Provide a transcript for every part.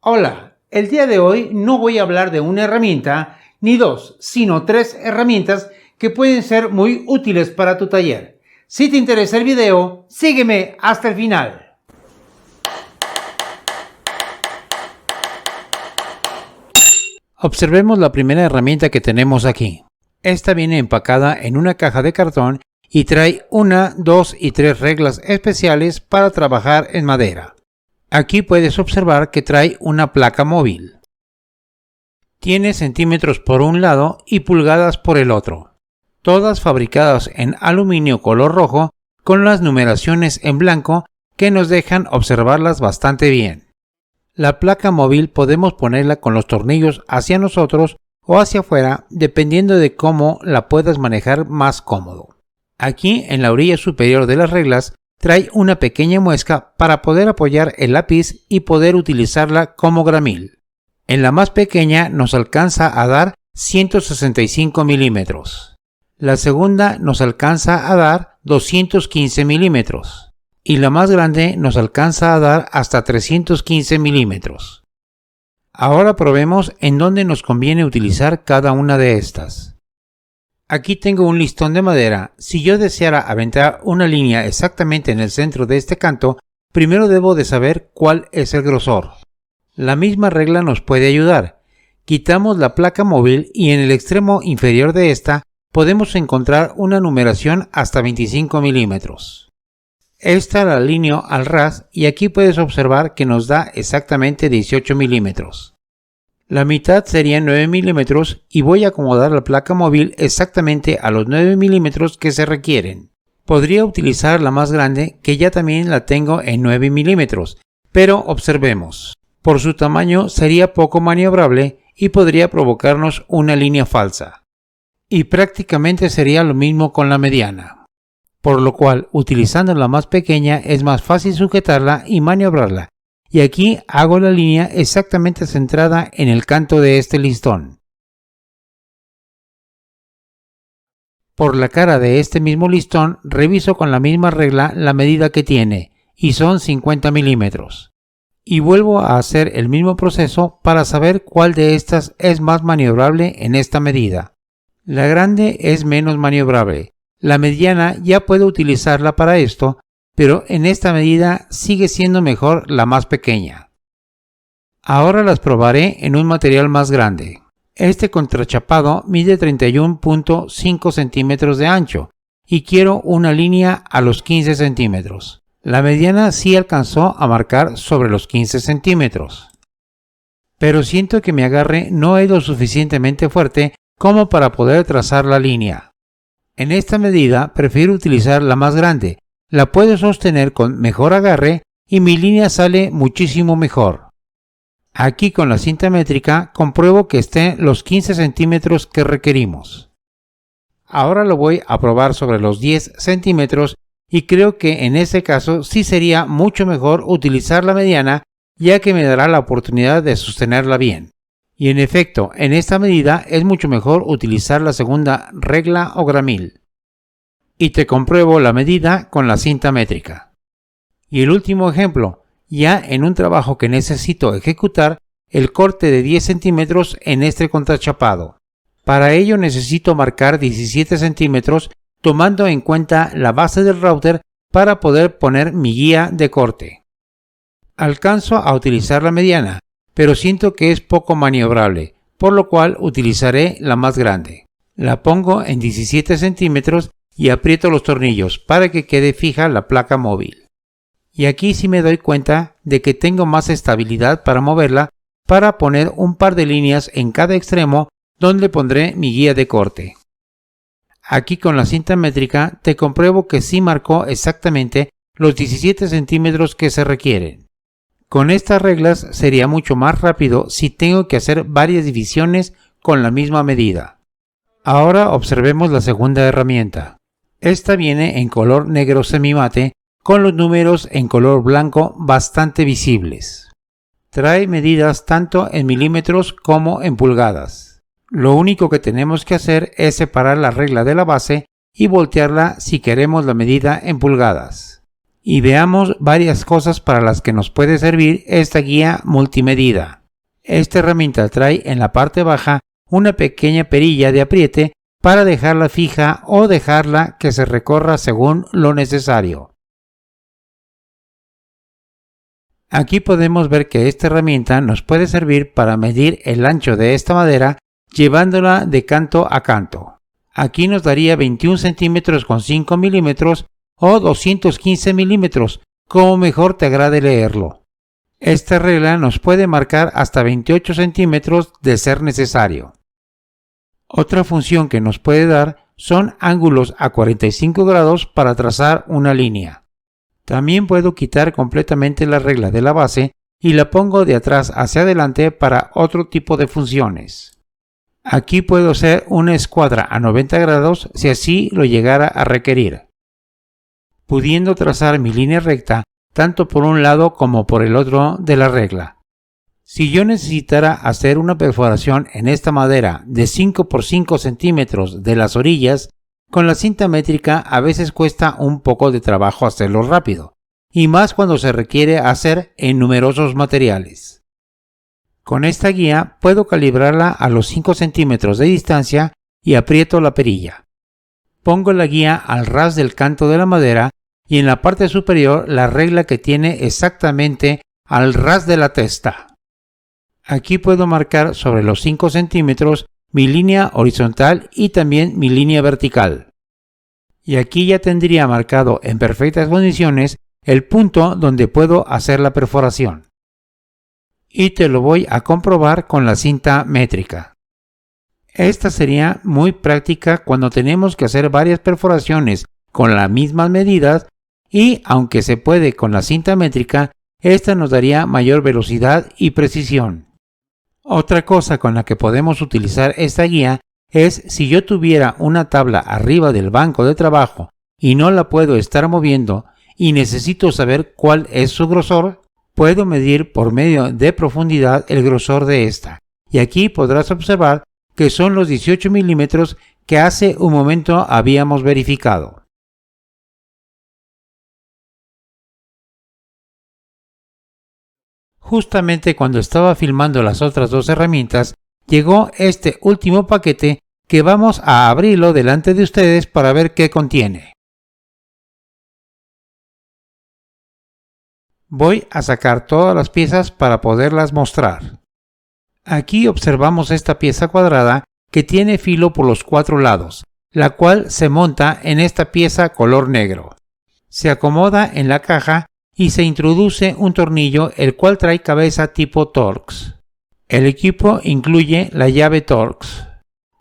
Hola, el día de hoy no voy a hablar de una herramienta, ni dos, sino 3 herramientas que pueden ser muy útiles para tu taller. Si te interesa el video, sígueme hasta el final. Observemos la primera herramienta que tenemos aquí. Esta viene empacada en una caja de cartón y trae 1, 2 y 3 reglas especiales para trabajar en madera. Aquí puedes observar que trae una placa móvil. Tiene centímetros por un lado y pulgadas por el otro. Todas fabricadas en aluminio color rojo con las numeraciones en blanco que nos dejan observarlas bastante bien. La placa móvil podemos ponerla con los tornillos hacia nosotros o hacia afuera dependiendo de cómo la puedas manejar más cómodo. Aquí en la orilla superior de las reglas trae una pequeña muesca para poder apoyar el lápiz y poder utilizarla como gramil. En la más pequeña nos alcanza a dar 165 milímetros. La segunda nos alcanza a dar 215 milímetros. Y la más grande nos alcanza a dar hasta 315 milímetros. Ahora probemos en dónde nos conviene utilizar cada una de estas. Aquí tengo un listón de madera. Si yo deseara aventar una línea exactamente en el centro de este canto, primero debo de saber cuál es el grosor. La misma regla nos puede ayudar. Quitamos la placa móvil y en el extremo inferior de esta podemos encontrar una numeración hasta 25 milímetros. Esta la alineo al ras y aquí puedes observar que nos da exactamente 18 milímetros. La mitad serían 9 milímetros y voy a acomodar la placa móvil exactamente a los 9 milímetros que se requieren. Podría utilizar la más grande que ya también la tengo en 9 milímetros, pero observemos. Por su tamaño sería poco maniobrable y podría provocarnos una línea falsa. Y prácticamente sería lo mismo con la mediana. Por lo cual, utilizando la más pequeña es más fácil sujetarla y maniobrarla. Y aquí hago la línea exactamente centrada en el canto de este listón. Por la cara de este mismo listón reviso con la misma regla la medida que tiene, y son 50 milímetros. Y vuelvo a hacer el mismo proceso para saber cuál de estas es más maniobrable en esta medida. La grande es menos maniobrable. La mediana ya puedo utilizarla para esto, pero en esta medida sigue siendo mejor la más pequeña. Ahora las probaré en un material más grande. Este contrachapado mide 31.5 centímetros de ancho y quiero una línea a los 15 centímetros. La mediana sí alcanzó a marcar sobre los 15 centímetros. Pero siento que mi agarre no es lo suficientemente fuerte como para poder trazar la línea. En esta medida prefiero utilizar la más grande. La puedo sostener con mejor agarre y mi línea sale muchísimo mejor. Aquí con la cinta métrica compruebo que esté los 15 centímetros que requerimos. Ahora lo voy a probar sobre los 10 centímetros y creo que en ese caso sí sería mucho mejor utilizar la mediana ya que me dará la oportunidad de sostenerla bien. Y en efecto, en esta medida es mucho mejor utilizar la segunda regla o gramil. Y te compruebo la medida con la cinta métrica. Y el último ejemplo, ya en un trabajo que necesito ejecutar el corte de 10 centímetros en este contrachapado. Para ello necesito marcar 17 centímetros tomando en cuenta la base del router para poder poner mi guía de corte. Alcanzo a utilizar la mediana, pero siento que es poco maniobrable, por lo cual utilizaré la más grande. La pongo en 17 centímetros y aprieto los tornillos para que quede fija la placa móvil. Y aquí sí me doy cuenta de que tengo más estabilidad para moverla para poner un par de líneas en cada extremo donde pondré mi guía de corte. Aquí con la cinta métrica te compruebo que sí marcó exactamente los 17 centímetros que se requieren. Con estas reglas sería mucho más rápido si tengo que hacer varias divisiones con la misma medida. Ahora observemos la segunda herramienta. Esta viene en color negro semimate con los números en color blanco bastante visibles. Trae medidas tanto en milímetros como en pulgadas. Lo único que tenemos que hacer es separar la regla de la base y voltearla si queremos la medida en pulgadas. Y veamos varias cosas para las que nos puede servir esta guía multimedida. Esta herramienta trae en la parte baja una pequeña perilla de apriete para dejarla fija o dejarla que se recorra según lo necesario. Aquí podemos ver que esta herramienta nos puede servir para medir el ancho de esta madera llevándola de canto a canto. Aquí nos daría 21 centímetros con 5 milímetros o 215 milímetros, como mejor te agrade leerlo. Esta regla nos puede marcar hasta 28 centímetros de ser necesario. Otra función que nos puede dar son ángulos a 45 grados para trazar una línea. También puedo quitar completamente la regla de la base y la pongo de atrás hacia adelante para otro tipo de funciones. Aquí puedo hacer una escuadra a 90 grados si así lo llegara a requerir, pudiendo trazar mi línea recta tanto por un lado como por el otro de la regla. Si yo necesitara hacer una perforación en esta madera de 5 por 5 centímetros de las orillas, con la cinta métrica a veces cuesta un poco de trabajo hacerlo rápido, y más cuando se requiere hacer en numerosos materiales. Con esta guía puedo calibrarla a los 5 centímetros de distancia y aprieto la perilla. Pongo la guía al ras del canto de la madera y en la parte superior la regla que tiene exactamente al ras de la testa. Aquí puedo marcar sobre los 5 centímetros mi línea horizontal y también mi línea vertical. Y aquí ya tendría marcado en perfectas condiciones el punto donde puedo hacer la perforación. Y te lo voy a comprobar con la cinta métrica. Esta sería muy práctica cuando tenemos que hacer varias perforaciones con las mismas medidas y, aunque se puede con la cinta métrica, esta nos daría mayor velocidad y precisión. Otra cosa con la que podemos utilizar esta guía es si yo tuviera una tabla arriba del banco de trabajo y no la puedo estar moviendo y necesito saber cuál es su grosor, puedo medir por medio de profundidad el grosor de esta. Y aquí podrás observar que son los 18 milímetros que hace un momento habíamos verificado. Justamente cuando estaba filmando las otras dos herramientas, llegó este último paquete que vamos a abrirlo delante de ustedes para ver qué contiene. Voy a sacar todas las piezas para poderlas mostrar. Aquí observamos esta pieza cuadrada que tiene filo por los 4 lados, la cual se monta en esta pieza color negro. Se acomoda en la caja y se introduce un tornillo el cual trae cabeza tipo Torx. El equipo incluye la llave Torx.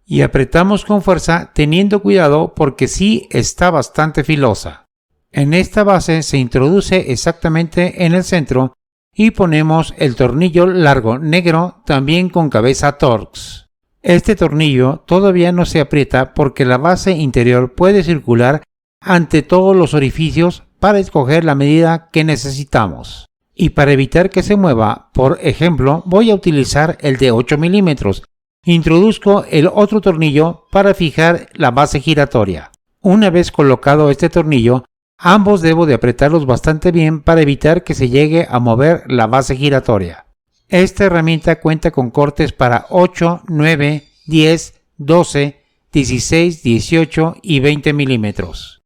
Y apretamos con fuerza teniendo cuidado porque sí está bastante filosa. En esta base se introduce exactamente en el centro y ponemos el tornillo largo negro también con cabeza Torx. Este tornillo todavía no se aprieta porque la base interior puede circular ante todos los orificios para escoger la medida que necesitamos. Y para evitar que se mueva, por ejemplo, voy a utilizar el de 8 milímetros. Introduzco el otro tornillo para fijar la base giratoria. Una vez colocado este tornillo, ambos debo de apretarlos bastante bien para evitar que se llegue a mover la base giratoria. Esta herramienta cuenta con cortes para 8, 9, 10, 12, 16, 18 y 20 milímetros.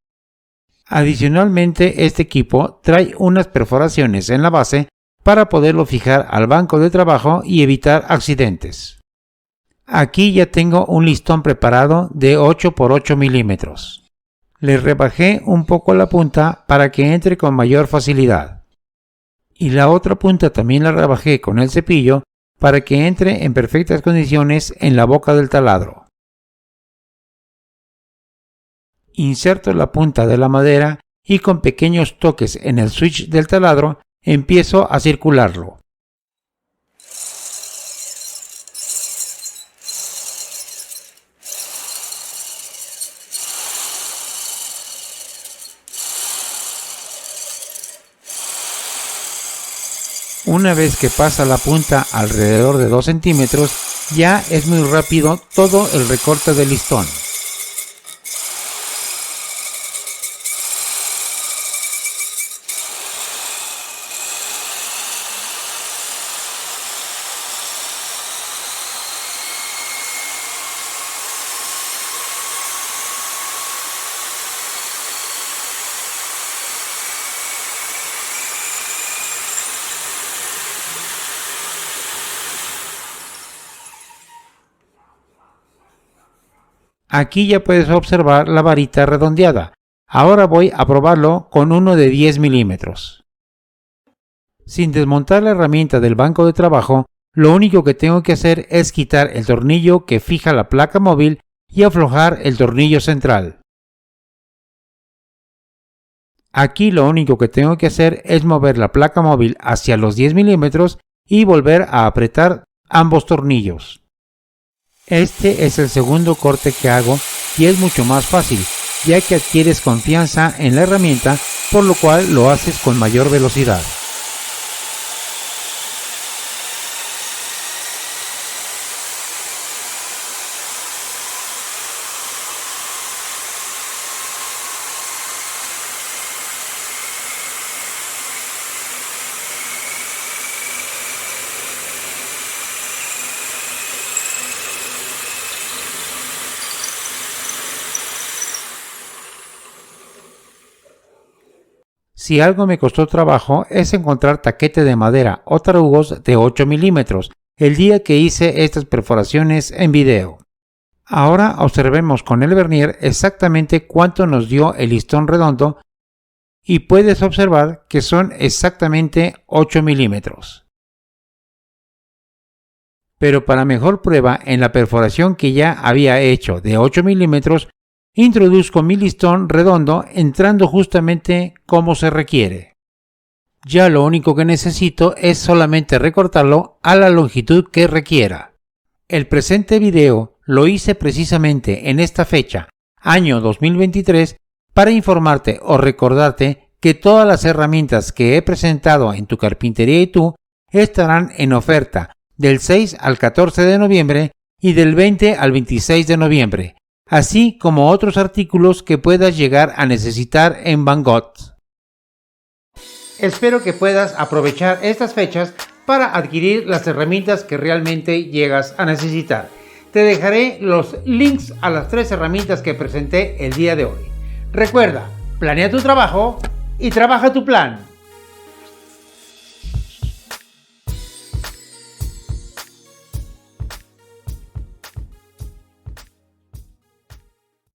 Adicionalmente, este equipo trae unas perforaciones en la base para poderlo fijar al banco de trabajo y evitar accidentes. Aquí ya tengo un listón preparado de 8 por 8 milímetros. Le rebajé un poco la punta para que entre con mayor facilidad. Y la otra punta también la rebajé con el cepillo para que entre en perfectas condiciones en la boca del taladro. Inserto la punta de la madera y con pequeños toques en el switch del taladro empiezo a circularlo. Una vez que pasa la punta alrededor de 2 centímetros, ya es muy rápido todo el recorte del listón. Aquí ya puedes observar la varita redondeada. Ahora voy a probarlo con uno de 10 milímetros. Sin desmontar la herramienta del banco de trabajo, lo único que tengo que hacer es quitar el tornillo que fija la placa móvil y aflojar el tornillo central. Aquí lo único que tengo que hacer es mover la placa móvil hacia los 10 milímetros y volver a apretar ambos tornillos. Este es el segundo corte que hago y es mucho más fácil, ya que adquieres confianza en la herramienta, por lo cual lo haces con mayor velocidad. Si algo me costó trabajo es encontrar taquete de madera o tarugos de 8 milímetros el día que hice estas perforaciones en video. Ahora observemos con el vernier exactamente cuánto nos dio el listón redondo y puedes observar que son exactamente 8 milímetros. Pero para mejor prueba, en la perforación que ya había hecho de 8 milímetros, introduzco mi listón redondo entrando justamente como se requiere. Ya lo único que necesito es solamente recortarlo a la longitud que requiera. El presente video lo hice precisamente en esta fecha, año 2023, para informarte o recordarte que todas las herramientas que he presentado en Tu Carpintería y Tú estarán en oferta del 6 al 14 de noviembre y del 20 al 26 de noviembre, así como otros artículos que puedas llegar a necesitar en Van Gogh. Espero que puedas aprovechar estas fechas para adquirir las herramientas que realmente llegas a necesitar. Te dejaré los links a las 3 herramientas que presenté el día de hoy. Recuerda, planea tu trabajo y trabaja tu plan.